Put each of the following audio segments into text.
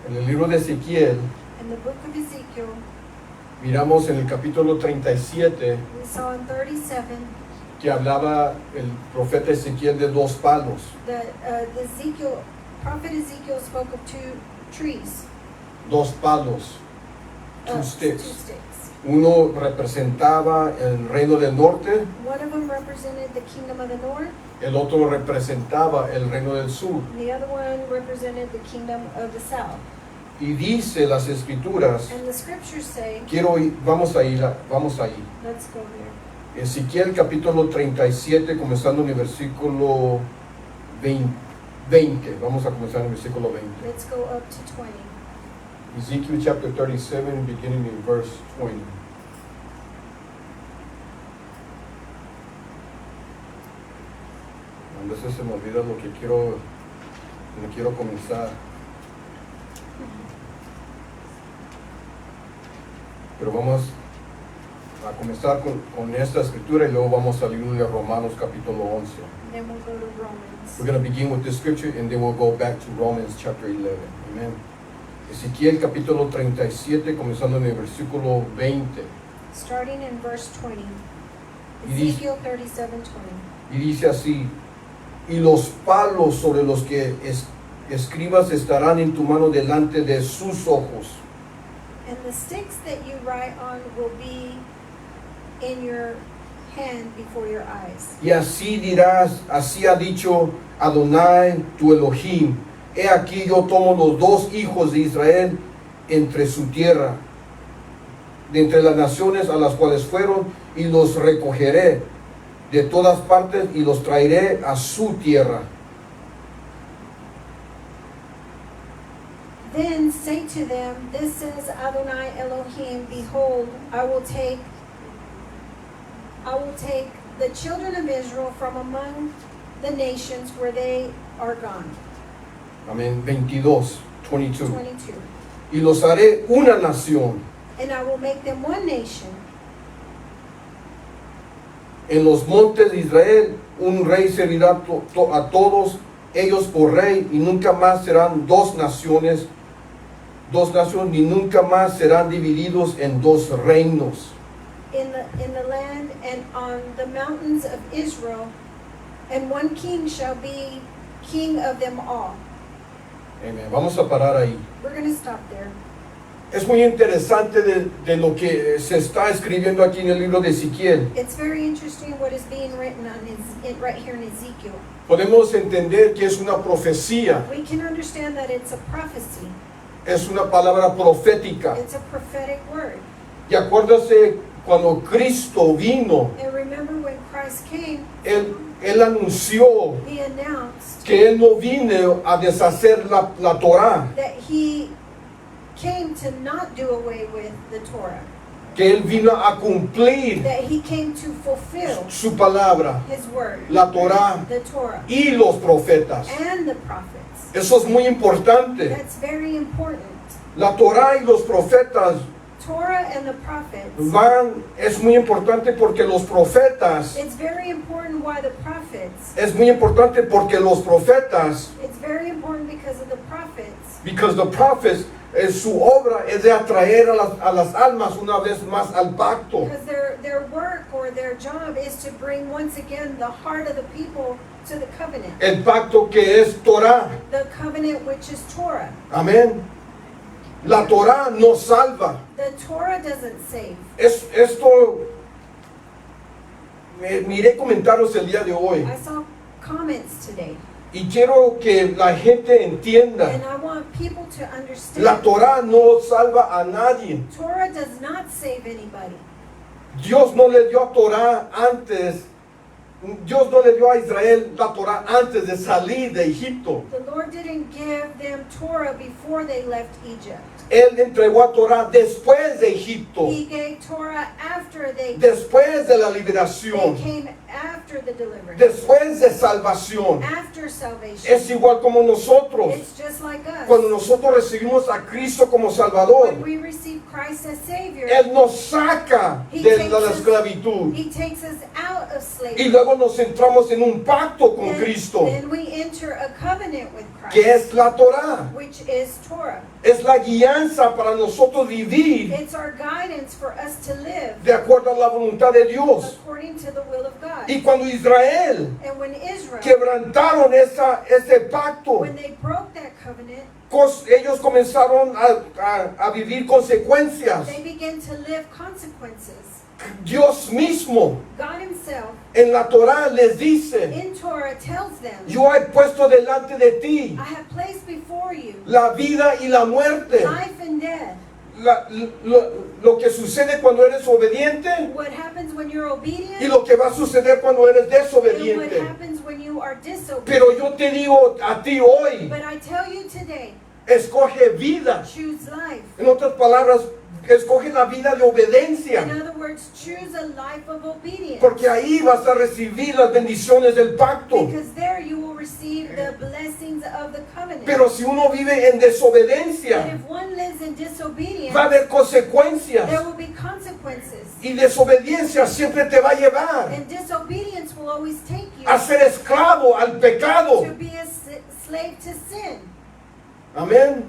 En el libro de Ezequiel, in the book of Ezekiel, miramos en el capítulo 37 we saw in 37 que hablaba el profeta Ezequiel de dos palos. that the prophet Ezekiel spoke of two trees, Dos palos, two sticks. two sticks. Uno representaba el reino del norte, One of them represented the kingdom of the north, el otro representaba el reino del sur. and the other one represented the kingdom of the south. Y dice las escrituras, And the scriptures say, vamos ahí. let's go there. Ezequiel capítulo 37, comenzando en el versículo 20. Vamos a comenzar en el versículo 20. Let's go up to 20. Ezekiel chapter 37, beginning in verse 20. A veces se me olvida lo que quiero comenzar. Pero vamos a comenzar con esta escritura y luego vamos a libro de Romanos capítulo 11. Then we'll go to Romans. We're going to begin with this scripture and then we'll go back to Romans chapter 11. Amen. Ezequiel capítulo 37, comenzando en el versículo 20. Starting in verse 20. Y dice- Ezekiel 37:20. Y dice así: y los palos sobre los que escribas estarán en tu mano delante de sus ojos. And the sticks that you write on will be in your hand before your eyes. Y así dirás, así ha dicho Adonai tu Elohim: he aquí yo tomo los dos hijos de Israel entre su tierra, de entre las naciones a las cuales fueron, y los recogeré de todas partes y los traeré a su tierra. Then say to them, this says Adonai Elohim, behold, I will take the children of Israel from among the nations where they are gone. Amén. 22. 22. Y los haré una nación. And I will make them one nation. En los montes de Israel un rey servirá a todos ellos por rey, y nunca más serán dos naciones, ni nunca más serán divididos en dos reinos. In the land and on the mountains of Israel, and one king shall be king of them all. Amén. Vamos a parar ahí. We're going to stop there. Es muy interesante de lo que se está escribiendo aquí en el libro de Ezequiel. It's very interesting what is being written right here in Ezekiel. Podemos entender que es una profecía, We can understand that it's a prophecy. es una palabra profética. It's a prophetic word. Y acuérdase cuando Cristo vino, And remember when Christ came, Él anunció he announced que Él no vino a deshacer la Torá, that he came to not do away with the Torah. que Él vino a cumplir That he came to fulfill su palabra, his word, la Torá the Torah, y los profetas. and the prophets. Eso es muy importante. That's very important. La Torá y los profetas Torah and the prophets. es muy importante porque los profetas, It's very important why the prophets. es muy importante porque los profetas, It's very important because of the prophets. because the prophets, su obra es de atraer a las almas una vez más al pacto. Because their work or their job is to bring once again the heart of the people to the covenant. El pacto que es Torá. The covenant which is Torah. Amén. La Torá nos salva. The Torah doesn't save. Esto, miré comentarios el día de hoy I saw comments today, y quiero que la gente entienda, and I want people to understand. la Torá no salva a nadie. Torah does not save anybody. Dios no le dio a Torá antes, Dios no le dio a Israel la Torá antes de salir de Egipto. The Lord didn't give them Torah before they left Egypt. Él entregó a Torá después de Egipto, He gave Torah after they después de la liberación. came after the deliverance, después de salvación. after salvation. Es igual como nosotros. It's just like us. Cuando nosotros recibimos a Cristo como Salvador, When we receive Christ as Savior, Él nos saca de la esclavitud. He takes us out of Y slavery. luego nos entramos en un pacto con Cristo, Then we enter a covenant with que Christ, es la Torah. which is Torah. Es la guianza para nosotros vivir It's our guidance for us to live de acuerdo a la voluntad de Dios. according to the will of God. Y cuando Israel And when Israel, quebrantaron ese pacto, when they broke that covenant, ellos comenzaron a vivir consecuencias. they began to live consequences. Dios mismo God Himself en la Torah les dice: in Torah tells them, yo he puesto delante de ti I have placed before you la vida y la muerte. life and death. Lo que sucede cuando eres obediente What happens when you're obedient y lo que va a suceder cuando eres and what desobediente. happens when you are disobedient. Pero yo te digo a ti hoy, But I tell you today, escoge vida. choose life. En otras palabras, escoge la vida de In obediencia, other words, choose a life of obedience. porque ahí vas a recibir las bendiciones del pacto. Because there you will receive the blessings of the covenant. Pero si uno vive en But desobediencia, if one lives in disobedience, va a haber consecuencias. there will be consequences. Y desobediencia siempre te va a llevar And disobedience will always take you a ser esclavo al pecado. to be a slave to sin. Amén.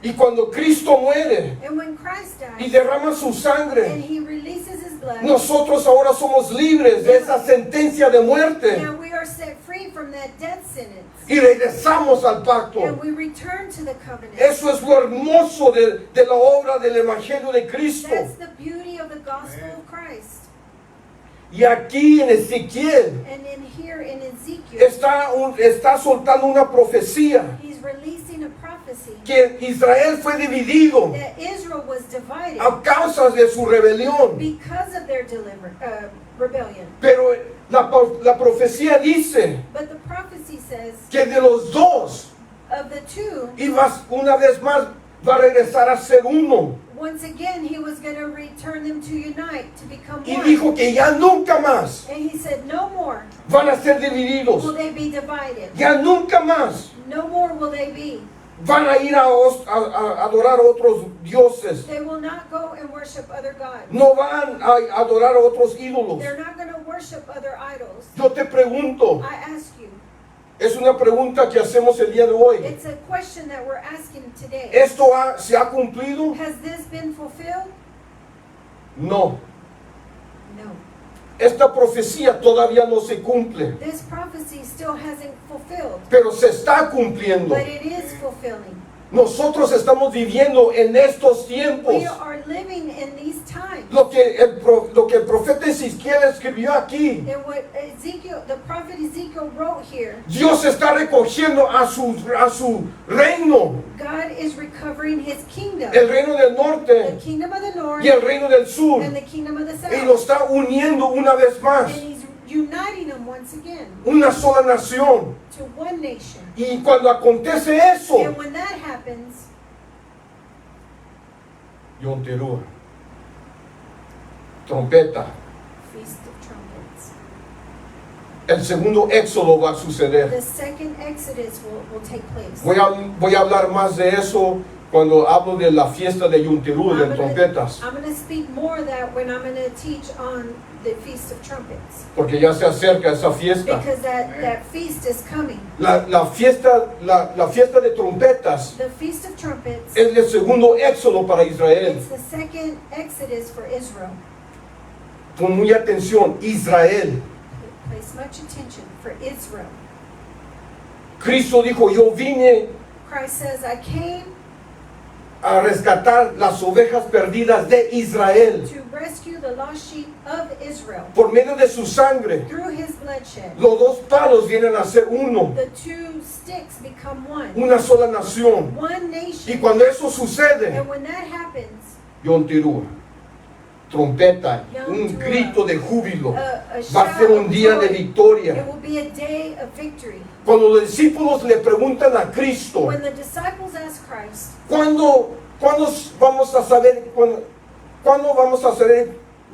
Y cuando Cristo muere And when Christ y dies derrama su and sangre, He releases His blood, nosotros ahora somos libres de esa sentencia de muerte now we are set free from that death sentence. y regresamos al pacto. And we return to the covenant. Eso es lo hermoso de la obra del Evangelio de Cristo. That's the beauty of the gospel of Christ. Y aquí en Ezequiel And in here in Ezekiel, está soltando una profecía he's releasing a prophecy que Israel fue dividido that Israel was divided a causa de su rebelión. because of their rebellion. Pero la profecía dice But the prophecy says que de los dos, of the two, una vez más, va a regresar a ser uno. once again he was going to return them to unite, to become Y one. dijo que ya nunca más And he said, no more van a ser will divididos. they be divided. Ya nunca más No more will they be. van a ir a adorar a otros dioses. They will not go and worship other gods. No van a adorar a otros ídolos. They're not going to worship other idols. Yo te pregunto, I ask you, es una pregunta que hacemos el día de hoy. it's a question that we're asking today. ¿Esto se ha cumplido? Has this been fulfilled? No. No. Esta profecía todavía no se cumple, This prophecy still hasn't fulfilled, pero se está cumpliendo. but it is fulfilling. Nosotros estamos viviendo en estos tiempos. We are living in these times. Lo que el profeta Ezequiel escribió aquí, And what Ezekiel, the prophet Ezekiel wrote here, Dios está recogiendo a su reino, God is recovering His kingdom. el reino del The norte kingdom of the north y el reino del sur, and the kingdom of the y lo south. está uniendo una vez más, And He's uniting them once again una sola nación. to one nation. Y cuando acontece eso, And when that happens, Yom Teruah, trompeta, Feast of Trumpets. el segundo éxodo va a suceder. The second Exodus will take place. Voy a hablar más de eso cuando hablo de la fiesta de Yom Teruah, de trompetas, I'm going to speak more of that when I'm going to teach on the Feast of Trumpets. porque ya se acerca esa fiesta. Because that feast is coming. La fiesta de trompetas The Feast of Trumpets, es el segundo éxodo para Israel. it's the second Exodus for Israel. Con muy atención, Israel. Place much attention for Israel. Cristo dijo, yo vine Christ says, I came a rescatar las ovejas perdidas de Israel. to rescue the lost sheep of Israel. Por medio de su sangre, Through His bloodshed, los dos palos vienen a ser uno, the two sticks become one. una sola nación. One Y nation. cuando eso sucede, And when that happens, Yom Teruah, trompeta, un grito de júbilo, a va a ser shout un of día de joy. victoria. It will be a day of victory. Cuando los discípulos le preguntan a Cristo, When the disciples asked Christ, ¿cuándo vamos a saber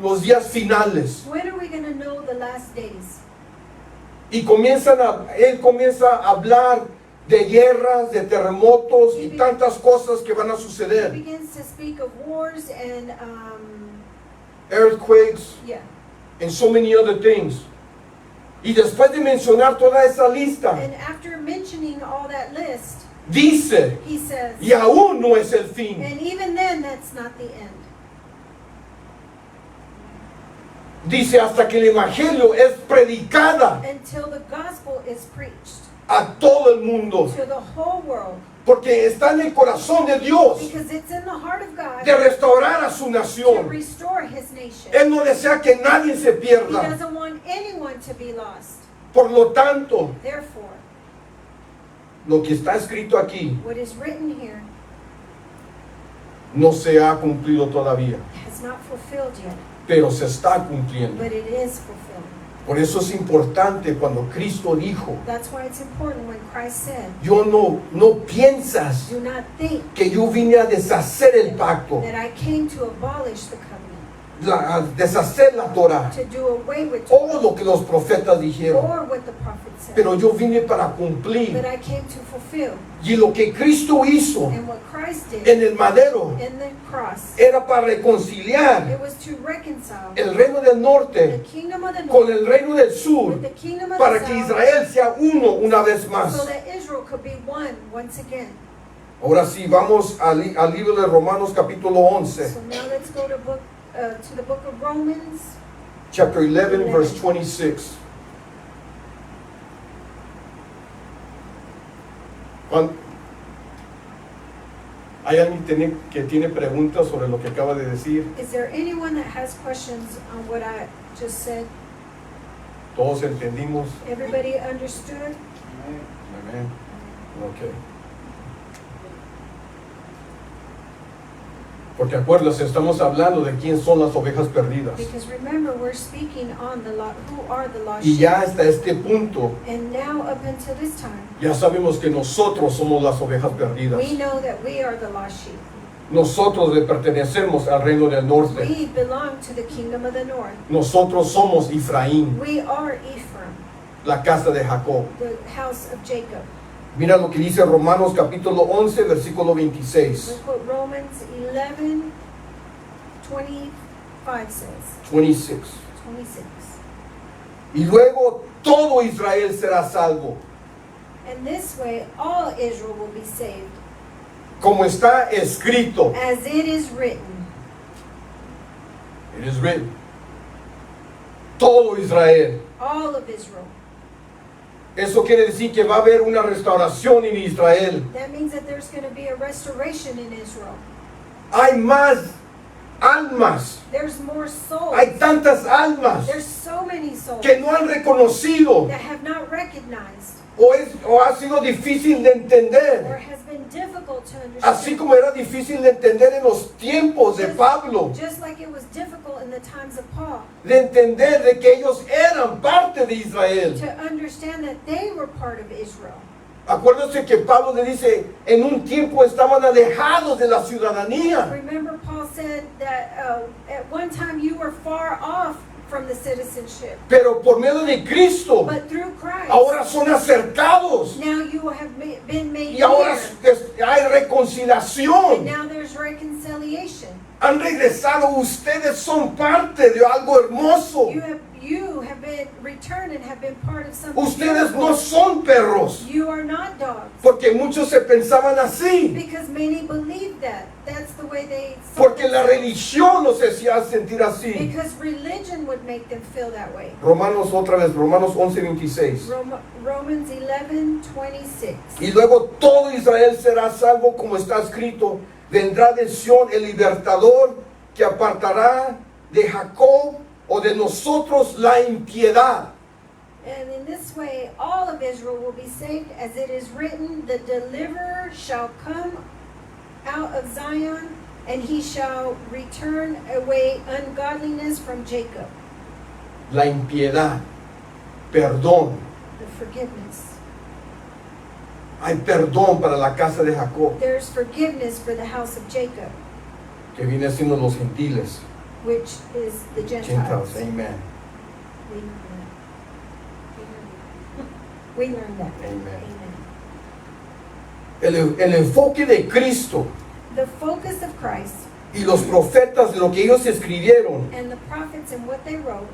los días finales. When are we going to know the last days? Y él comienza a hablar de guerras, de terremotos y tantas cosas que van a He suceder. begins to speak of wars and, Earthquakes yeah. and so many other things. Y después de mencionar toda esa lista, And after mentioning all that list, dice, he says, y aún no es el fin. and even then, that's not the end. Dice, hasta que el evangelio es predicada Until the gospel is preached a todo el mundo. to the whole world. Porque está en el corazón de Dios Because it's in the heart of God de restaurar a su to nación. restore his nation. Él no desea que nadie se He pierda. doesn't want anyone to be lost. Por lo tanto, Therefore, lo que está escrito aquí what is written here no se ha cumplido todavía, has not fulfilled yet, pero se está cumpliendo. but it is fulfilled. Por eso es importante cuando Cristo dijo, That's why it's important when Christ said, yo no piensas do not think que yo vine a deshacer el pacto, that I came to abolish the covenant, a deshacer la Torah, to do away with todo lo que los profetas dijeron, or what the prophet said, pero yo vine para but cumplir. I came to fulfill. Y lo que Cristo hizo And what Christ did en el madero in the cross, era para reconciliar it was to reconcile el reino del the norte kingdom of the con north el reino del sur, with the kingdom of para the que south, Israel sea uno una vez so más. that Israel could be one once again. Ahora sí, vamos al libro de Romanos capítulo 11, So now let's go to the book of Romans, chapter 11, verse 26. ¿Hay alguien que tiene preguntas sobre lo que acaba de decir? Is there anyone that has questions on what I just said? Todos entendimos. Everybody understood? Amén. Ok. Porque acuérdate, estamos hablando de quién son las ovejas perdidas. Because remember, we're speaking on who are the lost Y sheep. ya hasta este punto, And now up until this time, ya sabemos que nosotros somos las ovejas perdidas. we know that we are the lost sheep. Nosotros le pertenecemos al reino del norte. We belong to the kingdom of the north. Nosotros somos Efraín, We are Ephraim, la casa de Jacob. the house of Jacob. Mira lo que dice Romanos capítulo 11, versículo 26. Look what Romans 11, 25 says. 26. 26. Y luego todo Israel será salvo, And this way, all Israel will be saved, como está escrito. as it is written. It is written. Todo Israel. All of Israel. Eso quiere decir que va a haber una restauración en Israel. That means that there's going to be a restoration in Israel. Hay más almas. There's more souls. Hay tantas almas There's so many souls que no han reconocido that have not recognized o ha sido difícil de or entender. has been difficult to Así understand. como era difícil de entender en los tiempos de Pablo. Just like it was difficult in the times of Paul De entender de que ellos eran parte de Israel. to understand that they were part of Israel. Acuérdense que Pablo le dice, en un tiempo estaban alejados de la ciudadanía. Remember, Paul said that at one time you were far off from the citizenship, Pero por medio de Cristo, but through Christ, ahora son acercados. now you have been made Y ahora near, hay and reconciliación. now there's reconciliation. Han regresado, ustedes son parte de algo hermoso. You have been returned and have been part of something Ustedes no beautiful. son perros, You are not dogs. porque muchos se pensaban así. Because many believe that. That's the way they saw Porque la themselves. religión los hacía sentir así. Because religion would make them feel that way. Romanos otra vez, Romanos 11:26. Romans 11:26. Y luego todo Israel será salvo, como está escrito. Vendrá de Sión el libertador que apartará de Jacob o de nosotros la impiedad. And in this way, all of Israel will be saved, as it is written, the deliverer shall come out of Zion, and he shall return away ungodliness from Jacob. La impiedad, perdón. The forgiveness. Hay perdón para la casa de Jacob, There's forgiveness for the house of Jacob, que viene siendo los gentiles. which is the Gentiles. Gentiles. Amen. We learned that. Amen. Amen. El enfoque de Cristo The focus of Christ y los profetas de lo que ellos escribieron and the prophets and what they wrote,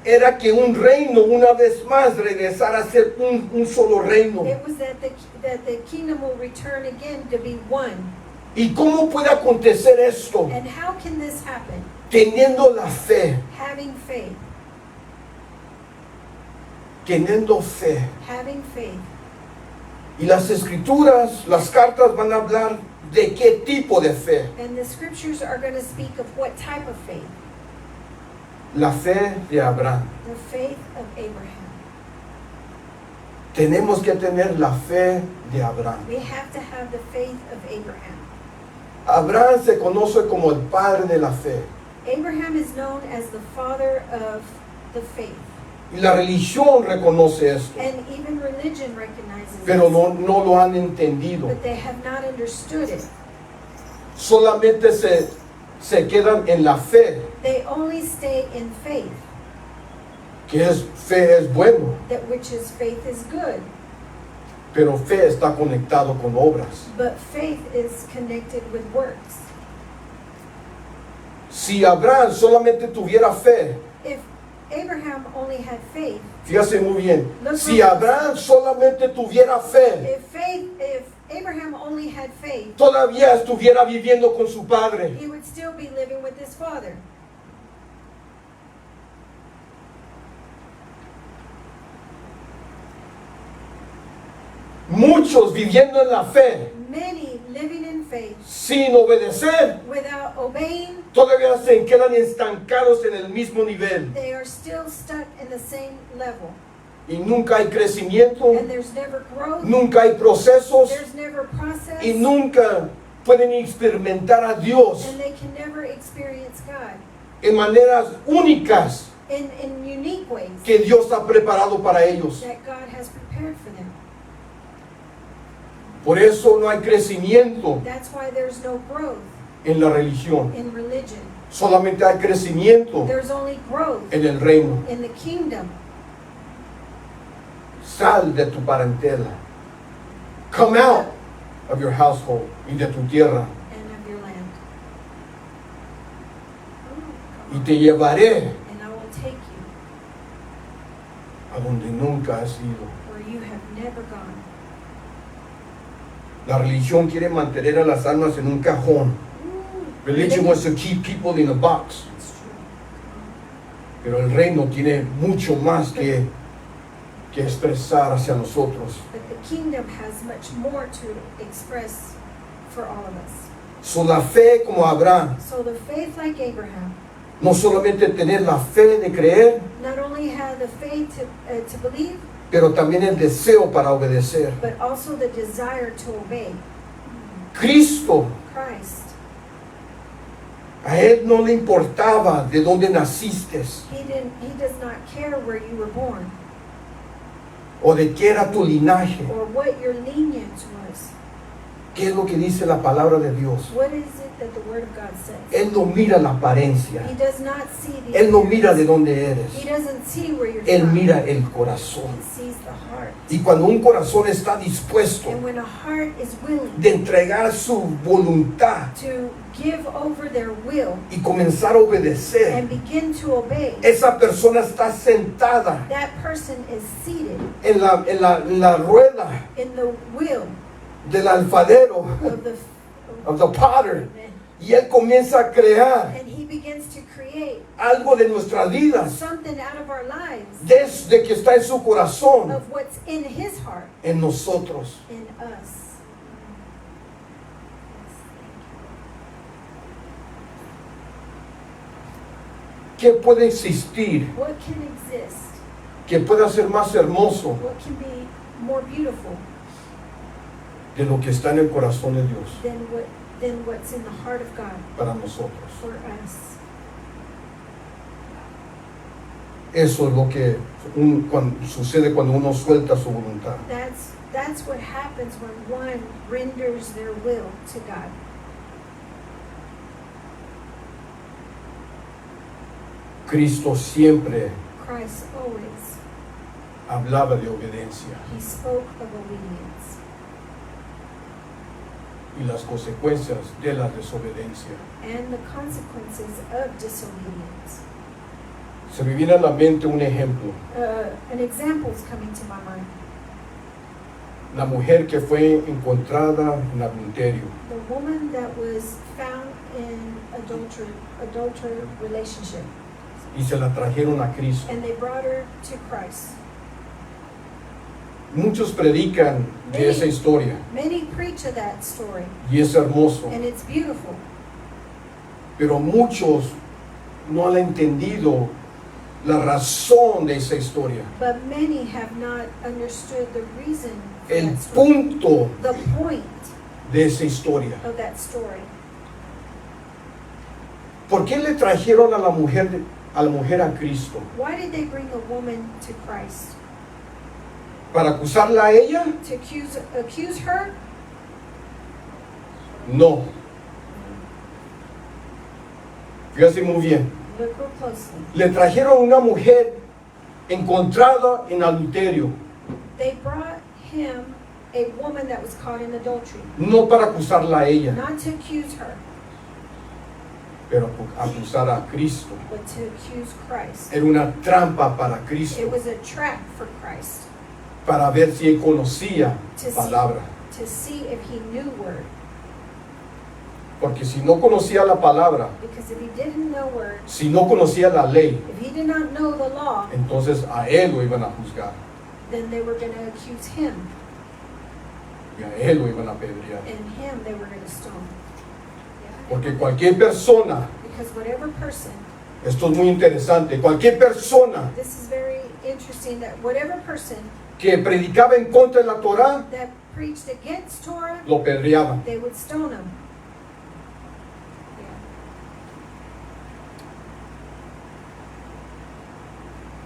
era que un reino una vez más regresara a ser un solo reino. it was that the kingdom will return again to be one. ¿Y cómo puede acontecer esto? And how can this happen? Teniendo la fe, Having faith. teniendo fe. Having faith. Y las escrituras, las cartas van a hablar de qué tipo de fe. And the scriptures are going to speak of what type of faith. La fe de Abraham. The faith of Abraham. Tenemos que tener la fe de Abraham. We have to have the faith of Abraham. Abraham se conoce como el padre de la fe. Abraham is known as the father of the faith. Y la religión reconoce esto, And even religion recognizes pero this. no lo han entendido. But they have not understood it. Solamente se quedan en la fe, They only stay in faith, que fe es bueno, that which is faith is good. pero fe está conectado con obras. But faith is connected with works. Si Abraham solamente tuviera fe, If Abraham only had faith, fíjate muy bien, si Abraham solamente tuviera fe, if Abraham only had faith, todavía estuviera viviendo con su padre. he would still be living with his father. Muchos viviendo en la fe, Many living in faith sin obedecer, without obeying, todavía se quedan estancados en el mismo nivel. they are still stuck in the same level. Y nunca hay crecimiento, And there's never growth, nunca hay procesos, there's never process, y nunca pueden experimentar a Dios and they can never experience God en maneras únicas in unique ways que Dios ha preparado para ellos. that God has prepared for them. Por eso no hay crecimiento That's why there's no growth en la religión. in religion. Solamente hay crecimiento There's only growth en el reino. in the kingdom. Sal de tu parentela. Come out of your household y de tu tierra. And of your land. Y te llevaré And I will take you a donde nunca has ido. where you have never gone. La religión quiere mantener a las almas en un cajón. Religion wants to keep people in a box. It's true. Pero el reino tiene mucho más que expresar hacia nosotros. But the kingdom has much more to express for all of us. So, la fe como Abraham, So the faith like Abraham, no solamente tener la fe de creer, not only had the faith to believe, pero también el deseo para obedecer. but also the desire to obey Cristo, Christ. a Él no le importaba de dónde naciste He does not care where you were born o de qué era tu linaje. or what your lineage was. ¿Qué es lo que dice la palabra de Dios? What is it that the Word of God says? Él no mira la apariencia. He does not see the Él no mira de appearance. dónde He eres. doesn't see where you're Él from. mira el corazón. He sees the heart. Y cuando un corazón está dispuesto And when a heart is willing de entregar su voluntad to give over their will y comenzar a obedecer, and begin to obey, esa persona está sentada that person is seated en la rueda in the will del alfarero, of of the potter, Amen. y él comienza a crear And he begins to create algo de nuestras vidas something out of our lives desde que está en su corazón, of what's in his heart, en nosotros. in us. ¿Qué puede existir What can exist? que pueda ser más hermoso What can be more beautiful de lo que está en el corazón de Dios than what's in the heart of God para nosotros? for us? Eso es lo que sucede cuando uno suelta su voluntad. That's what happens when one renders their will to God. Cristo siempre Christ always, hablaba de obediencia he spoke of obedience y las consecuencias de la desobediencia. and the consequences of disobedience. Se me viene a la mente un ejemplo. An example is coming to my mind. La mujer que fue encontrada en adulterio. The woman that was found in adultery relationship, Y se la trajeron a Cristo. and they brought her to Christ. Muchos predican de esa historia Many preach of that story, y es hermoso, and it's beautiful. pero muchos no han entendido la razón de esa historia, But many have not understood the reason for el that story, punto the point de esa historia. of that story. ¿Por qué le trajeron a la mujer a Cristo? Why did they bring a woman to Christ? ¿Para acusarla a ella? To accuse her? No. Fíjate muy bien. Look real closely. Le trajeron una mujer encontrada en adulterio, They brought him a woman that was caught in adultery, no para acusarla a ella, not to accuse her, pero acusar a Cristo. but to accuse Christ. Era una trampa para It Cristo, was a trap for Christ para ver si él conocía to palabra. see if he knew word. Porque si no conocía la palabra, Because if he didn't know word, si no conocía la ley, if he did not know the law, entonces a él lo iban a juzgar then they were going to accuse him, y a él lo iban a apedrear. and him they were going to stone. Porque cualquier persona, Because whatever person, esto es muy interesante, cualquier persona this is very interesting, that whatever person que predicaba en contra de la Torá, that preached against Torah, lo apedreaban. they would stone him.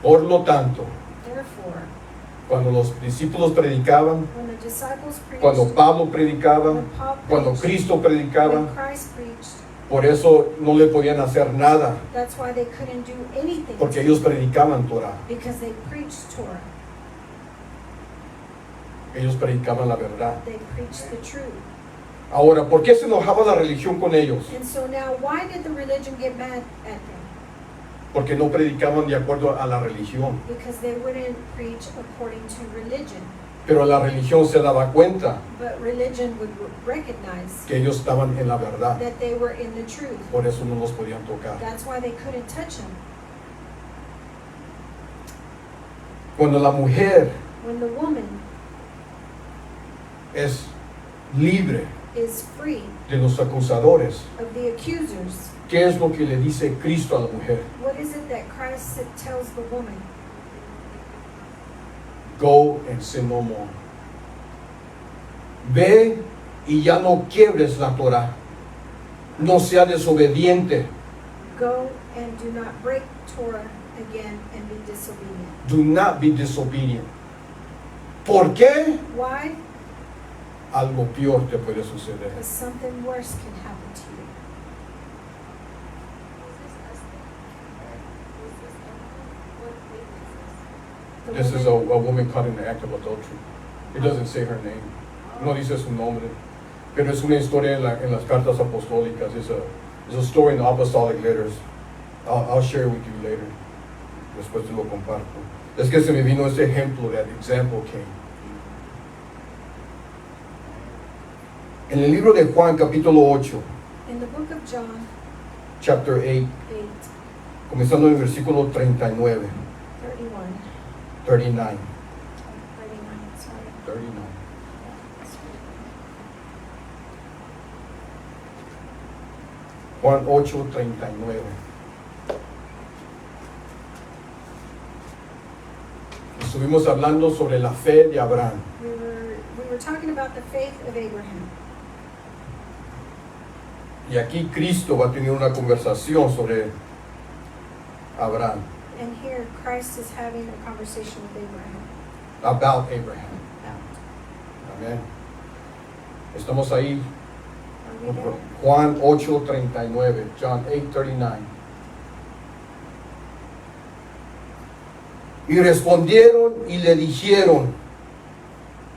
Por lo tanto, Therefore, cuando los discípulos predicaban, when the disciples preached, cuando Pablo predicaba, when Paul cuando preached, Cristo predicaba, when Christ preached, por eso no le podían hacer nada, that's why they couldn't do anything, porque ellos predicaban Torá, because they preached Torah. ellos predicaban la verdad. They preached the truth. Ahora, ¿por qué se enojaba la religión con ellos? And so now, why did the religion get mad at them? Porque no predicaban de acuerdo a la religión. Because they wouldn't preach according to religion. Pero la religión se daba cuenta But religion would recognize que ellos estaban en la verdad. that they were in the truth. Por eso no los podían tocar. That's why they couldn't touch him. Cuando la mujer When the woman es libre is free de los acusadores, of the accusers, ¿qué es lo que le dice Cristo a la mujer? what is it that Christ tells the woman? Go and sin no more. Ve y ya no quiebres la Torah. No sea desobediente. Go and do not break Torah again and be disobedient. Do not be disobedient. ¿Por qué? Why? Algo peor te puede suceder. Because something worse can happen to you. The This is a woman- woman caught in the act of adultery. It doesn't say her name. No dice su nombre. Pero es una historia en las cartas apostólicas. It's a story in the apostolic letters. I'll share it with you later. Después te lo comparto. Es que se me vino este ejemplo, that example came. En el libro de Juan, capítulo 8, In the book of John chapter 8, 8, comenzando en el versículo 39, 31, 39, 39, sorry. 39. Juan 8, 39. Estuvimos hablando sobre la fe de Abraham. We were talking about the faith of Abraham. Y aquí Cristo va a tener una conversación sobre Abraham, And here Christ is having a conversation with Abraham. about Abraham. About. Amén. Estamos ahí. Are we there? Juan 8, 39. John 8, 39. Y respondieron y le dijeron,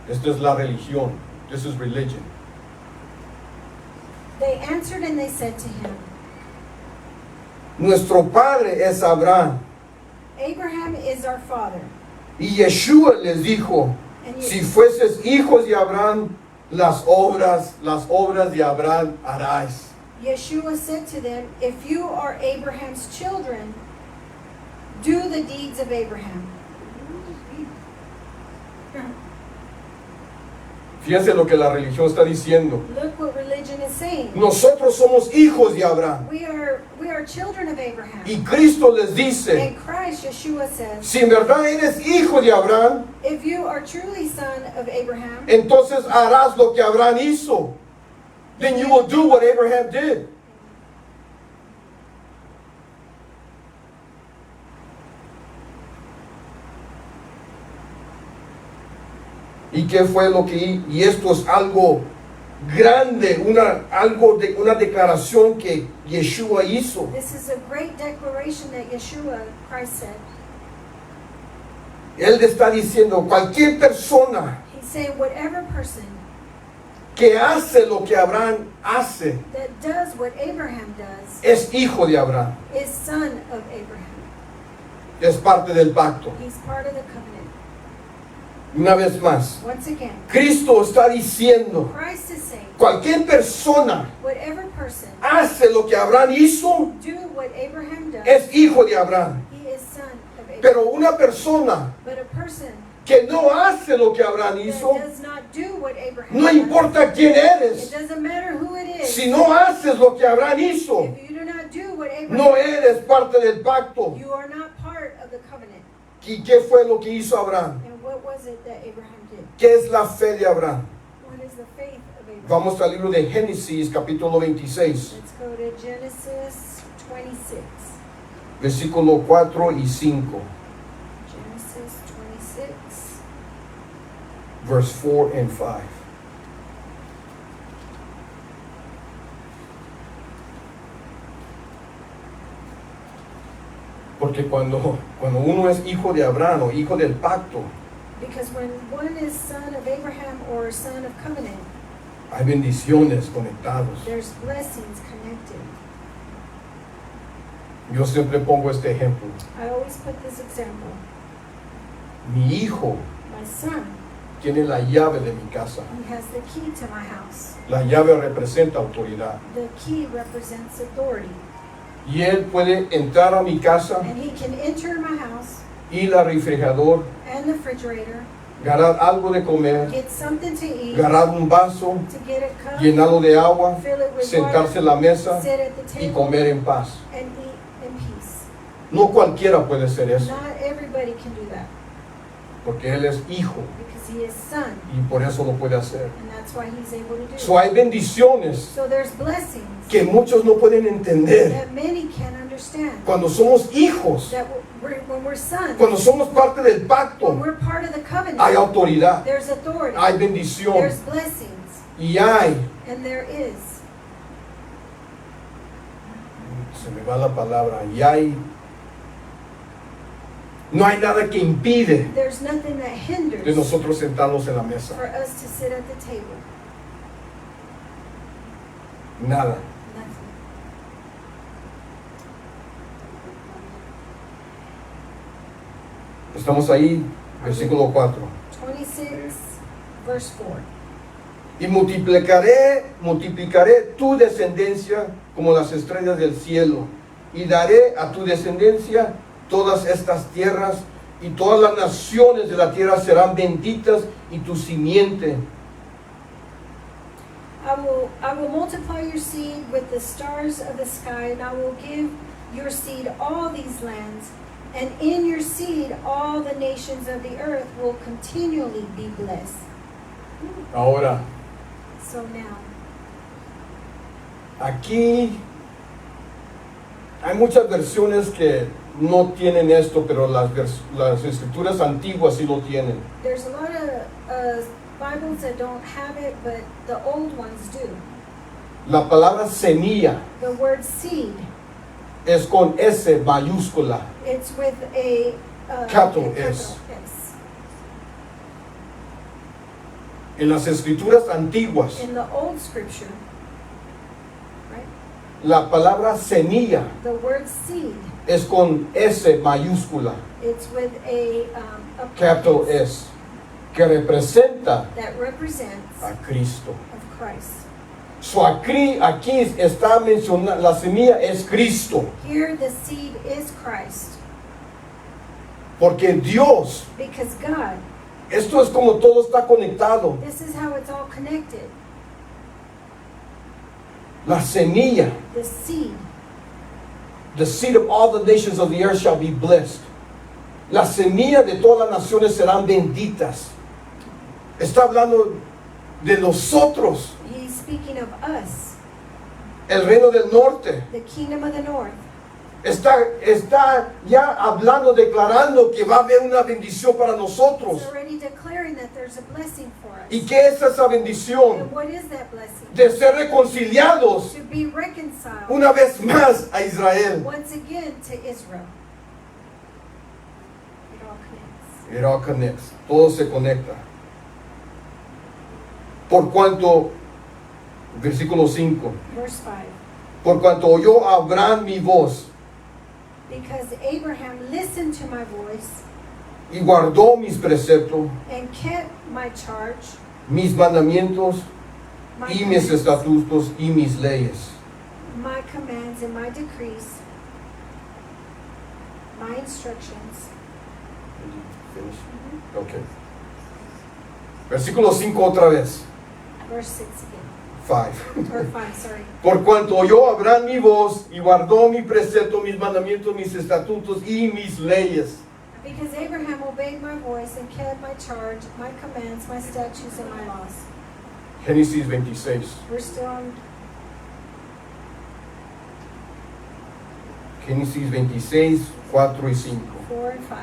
esta es la religión, this is religion. They answered and they said to him, Nuestro padre es Abraham. Abraham is our father. Y Yeshua les dijo, And si fueses hijos de Abraham, las obras de Abraham harás. Yeshua said to them, if you are Abraham's children, do the deeds of Abraham. Fíjense lo que la religión está diciendo. Look what religion is saying. Nosotros somos hijos de Abraham. We are children of Abraham. Y Cristo les dice, And Christ, Yeshua says, si en verdad eres hijo de Abraham, if you are truly son of Abraham, entonces harás lo que Abraham hizo. Then you will do what Abraham did. ¿Y qué fue lo que? Y esto es algo grande, una declaración que Yeshua hizo. this is a great declaration that Yeshua, Christ said. Él está diciendo, cualquier persona He's saying whatever person que hace lo que Abraham hace that does what Abraham does es hijo de Abraham, is son of Abraham. es parte del pacto. He's part of the covenant. Una vez más, Once again, Cristo está diciendo, Christ is saying cualquier persona whatever person hace lo que Abraham hizo, do what Abraham does, es hijo de Abraham. he is son of Abraham. Pero una persona But a person que no hace lo que Abraham that hizo, does not do what Abraham no does, importa quién it eres, doesn't matter who it is. si no haces lo que Abraham hizo, If you do not do what Abraham no does, eres parte del pacto. you are not part of the covenant. ¿Y qué fue lo que hizo Abraham? And what was it that Abraham did? ¿Qué es la fe de Abraham? What is the faith of Abraham? Vamos al libro de Génesis, capítulo 26, Let's go to Genesis 26. versículo 4 y 5, Genesis 26. verse 4 and 5. Porque cuando uno es hijo de Abraham o hijo del pacto, Because when one is son of Abraham or son of covenant, hay bendiciones conectados. there's blessings connected. Yo siempre pongo este ejemplo. I always put this example. Mi hijo My son, tiene la llave de mi casa. he has the key to my house. La llave representa autoridad. The key represents authority. Y él puede entrar a mi casa, And he can enter my house ir al refrigerador, and the refrigerator, agarrar algo de comer, get something to eat, agarrar un vaso, to get a cup, llenarlo de agua, fill it with sentarse en water, la mesa sit at the y table, comer en paz. and eat in peace. No cualquiera puede hacer eso, Not everybody can do that porque él es hijo because he is son, y por eso lo puede hacer. and that's why he's able to do So hay it. bendiciones So there's blessings que muchos no pueden entender. that many can't understand. Cuando somos hijos, That when we're sons, cuando somos parte del when pacto, we're part of the covenant, hay autoridad, there's authority, hay bendición there's blessings, y hay, and there is. se me va la palabra, y hay, no hay nada que impide There's nothing that de hinders nosotros sentarnos en la mesa. for us to sit at the table. Nada. Nothing. Estamos ahí, versículo 4. 26, verse 4. Y multiplicaré tu descendencia como las estrellas del cielo, y daré a tu descendencia todas estas tierras, y todas las naciones de la tierra serán benditas, y tu simiente. I will multiply your seed with the stars of the sky, and I will give your seed all these lands, and in your seed all the nations of the earth will continually be blessed. Ahora, So now, aquí hay muchas versiones que no tienen esto, pero las escrituras antiguas sí lo tienen. there's a lot of Bibles that don't have it, but the old ones do. La palabra semilla The word seed, es con S mayúscula. it's with a Capital S. En las escrituras antiguas, In the old scripture, right? la palabra semilla The word seed, es con S mayúscula, it's with a capital S, que representa that represents a Cristo. of Christ. So aquí está mencionada, la semilla es Cristo, Here the seed is Christ, porque Dios, because God, esto es como todo está conectado. this is how it's all connected. La semilla, The seed, the seed of all the nations of the earth shall be blessed. La semilla de todas las naciones serán benditas. Está hablando de nosotros, he's speaking of us, el reino del norte. the kingdom of the north. Está ya hablando, declarando que va a haber una bendición para nosotros. He's already declaring that there's a blessing for us. ¿Y qué es esa bendición? And what is that blessing? De ser reconciliados To be reconciled una vez más a Israel. once again to Israel. It all connects. It all connects. Todo se conecta. Por cuanto, versículo 5, Verse 5. por cuanto oyó Abraham mi voz Because Abraham listened to my voice y guardó mis preceptos, and kept my charge, mis mandamientos my y mis commands, estatutos y mis leyes. my commands and my decrees, my instructions. Okay. Versículo 5 otra vez. Verse 6 again. 5. Or 5, sorry. Por cuanto oyó Abraham mi voz y guardó mi precepto, mis mandamientos, mis estatutos y mis leyes. Because Abraham obeyed my voice and kept my charge, my commands, my statutes, and my laws. Génesis 26. We're still on Génesis 26, 4 y 5. 4 and 5.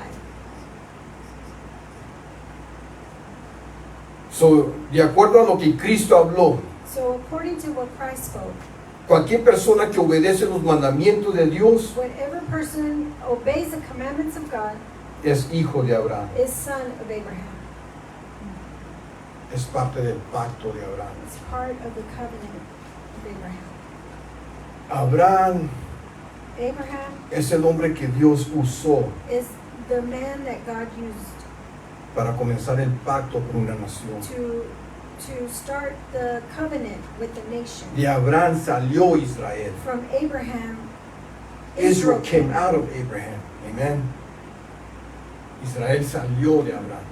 So, de acuerdo a lo que Cristo habló, So according to what Christ spoke, cualquier persona que obedece los mandamientos de Dios whenever person obeys the commandments of God es hijo de Abraham, is son of Abraham. es parte del pacto de Abraham. It's part of the covenant of Abraham. Abraham Abraham es el hombre que Dios usó is the man that God used para comenzar el pacto con una nación. to start the covenant with the nation. De Abraham salió Israel. From Abraham, Israel came out of Abraham. Amen. Israel salió de Abraham.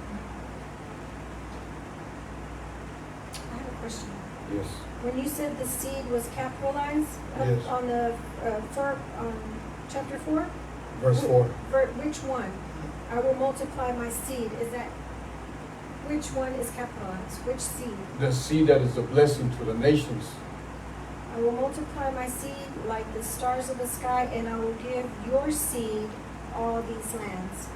I have a question. Yes. When you said the seed was capitalized Yes. on the chapter 4, Verse 4. which one? I will multiply my seed. Is that which one is capitalized? Which seed? The seed that is a blessing to the nations. I will multiply my seed like the stars of the sky, and I will give your seed all these lands.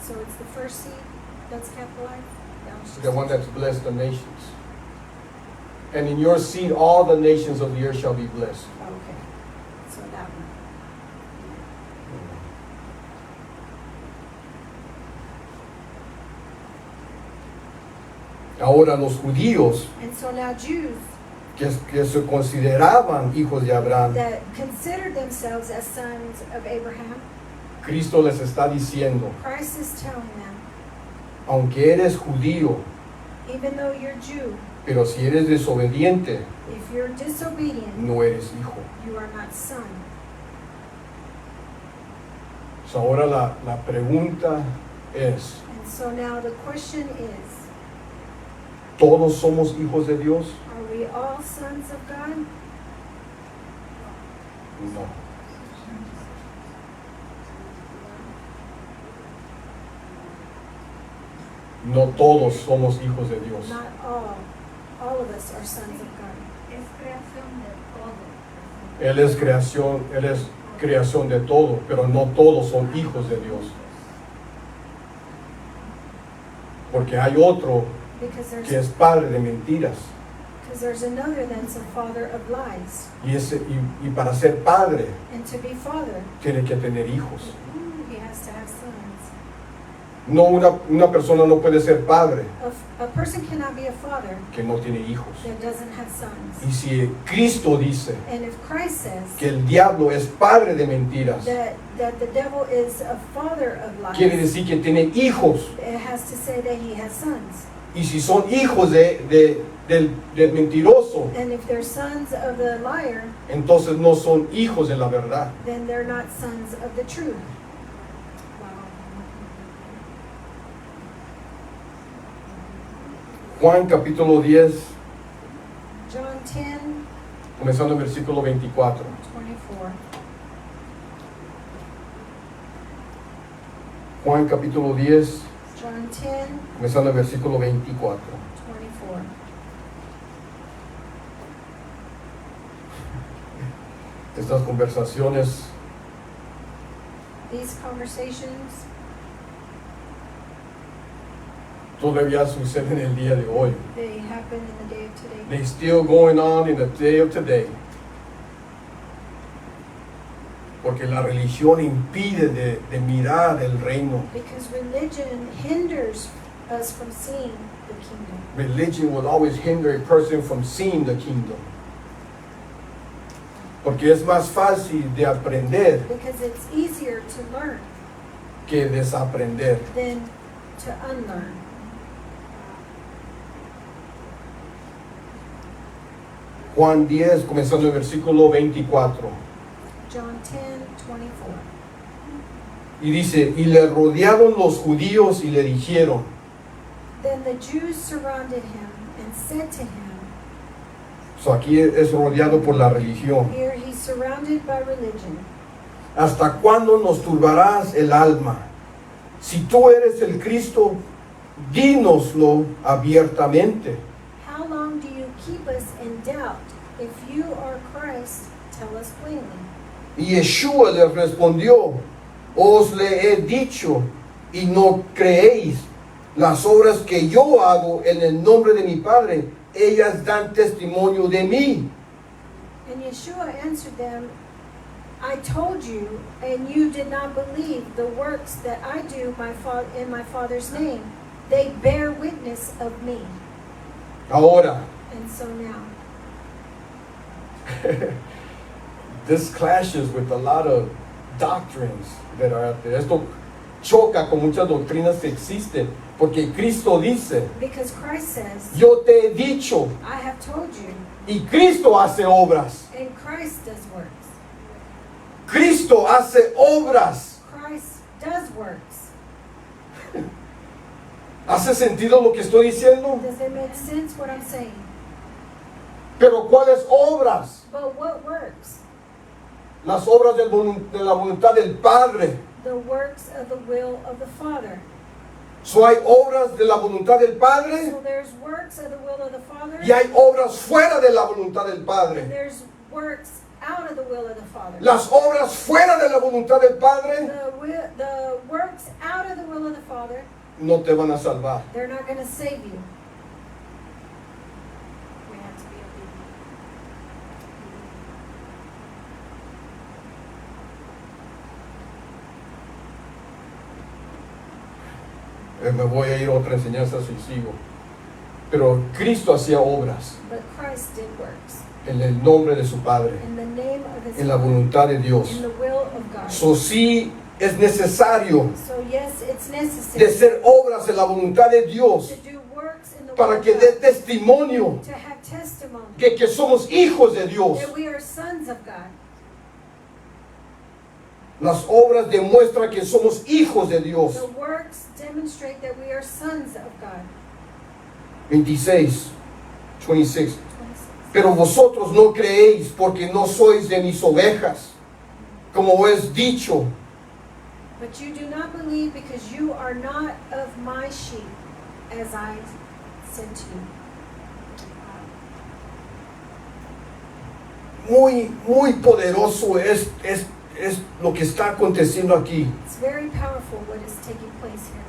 So it's the first seed that's capitalized? That was just- The one that's blessed the nations. And in your seed all the nations of the earth shall be blessed. Okay, so that one. Ahora los judíos And so now Jews que se consideraban hijos de Abraham, that considered themselves as sons of Abraham, Cristo les está diciendo, Christ is telling them, aunque eres judío, even though you're Jew, pero si eres desobediente, if you're disobedient, no eres hijo. you are not son. So ahora la pregunta es, And so now the question is, ¿todos somos hijos de Dios? are we all sons of God? No. No todos somos hijos de Dios. Not all. All of us are sons of God. Es creación de todo. Él es creación de todo, pero no todos son hijos de Dios. Porque hay otro Because que es padre de mentiras. there's another that's a father of lies. Y para ser padre And to be father, tiene que tener hijos. he has has to have sons. No, una persona no puede ser padre A person cannot be a father que no tiene hijos. that doesn't have sons. Y si Cristo dice And if Christ says que el diablo es padre de mentiras, that the devil is a father of lies, quiere decir que tiene hijos. it has to say that he has sons. Y si son hijos del mentiroso, And if they're sons of the liar, entonces no son hijos de la verdad. then they're not sons of the truth. Juan capítulo 10, John 10, comenzando en versículo 24. 24. Juan capítulo 10, John 10, comenzando en versículo 24. 24. Estas conversaciones These conversations todavía suceden el día de hoy. they happen in the day of today. They still going on in the day of today. Porque la religión impide de mirar el reino. Because religion hinders us from seeing the kingdom. Religion will always hinder a person from seeing the kingdom. Porque es más fácil de aprender Because it's easier to learn que desaprender. than to unlearn. Juan 10, comenzando el versículo 24. John 10, 24. Y dice, y le rodearon los judíos y le dijeron, Then the Jews surrounded him and said to him, so aquí es rodeado por la religión, here he's surrounded by religion. ¿hasta cuándo nos turbarás el alma? Si tú eres el Cristo, dínoslo abiertamente. How long do you keep us in doubt? If you are Christ, tell us plainly. Y Yeshua les respondió, os le he dicho y no creéis. Las obras que yo hago en el nombre de mi Padre, ellas dan testimonio de mí. And Yeshua answered them, I told you, and you did not believe the works that I do in my Father's name. They bear witness of me. Ahora, And so now, this clashes with a lot of doctrines that are out there. Esto choca con muchas doctrinas que existen, porque Cristo dice, because Christ says, yo te he dicho, I have told you, y Cristo hace obras. and Christ does works. Cristo hace obras. Christ does works. ¿Hace sentido lo que estoy diciendo? Does it make sense what I'm saying? Pero ¿cuáles obras? But what works? Las obras de la voluntad del Padre. The works of the will of the Father. So hay obras de la voluntad del Padre So there's works of the will of the Father, y hay obras fuera de la voluntad del and Padre. there's works out of the will of the Father. Las obras fuera de la voluntad del Padre The works out of the will of the Father, no te van a salvar. they're not going to save you. We have to be obedient. Me voy a ir a otra enseñanza si sigo. Pero Cristo hacía obras But Christ did works en el nombre de su Padre, in the name of His en la Father, voluntad de Dios. in the will of God. So sí es necesario So yes, it's de necessary hacer obras en la voluntad de Dios to do works in the will para of que dé God, testimonio to have testimony que somos hijos de Dios. that we are sons of God. Las obras demuestran que somos hijos de Dios. The works demonstrate that we are sons of God. 26. 26. Pero vosotros no creéis porque no sois de mis ovejas, como es dicho. But you do not believe because you are not of my sheep, as I said to you. Muy poderoso es lo que está aconteciendo aquí. It's very powerful what is taking place here.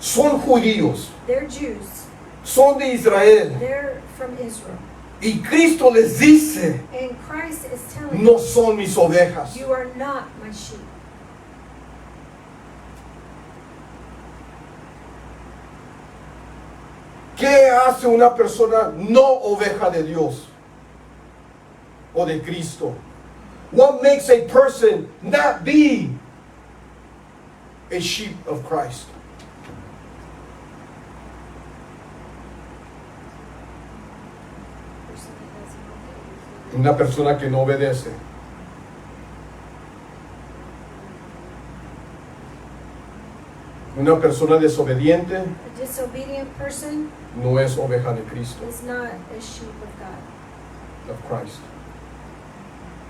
Son judíos, They're Jews. son de Israel, They're from Israel. Y Cristo les dice, And Christ is telling no son mis ovejas. you are not my sheep. ¿Qué hace una persona no oveja de Dios o de Cristo? What makes a person not be a sheep of Christ? Una persona que no obedece. Una persona desobediente A disobedient person no es oveja de Cristo, is not a sheep of God. of Christ,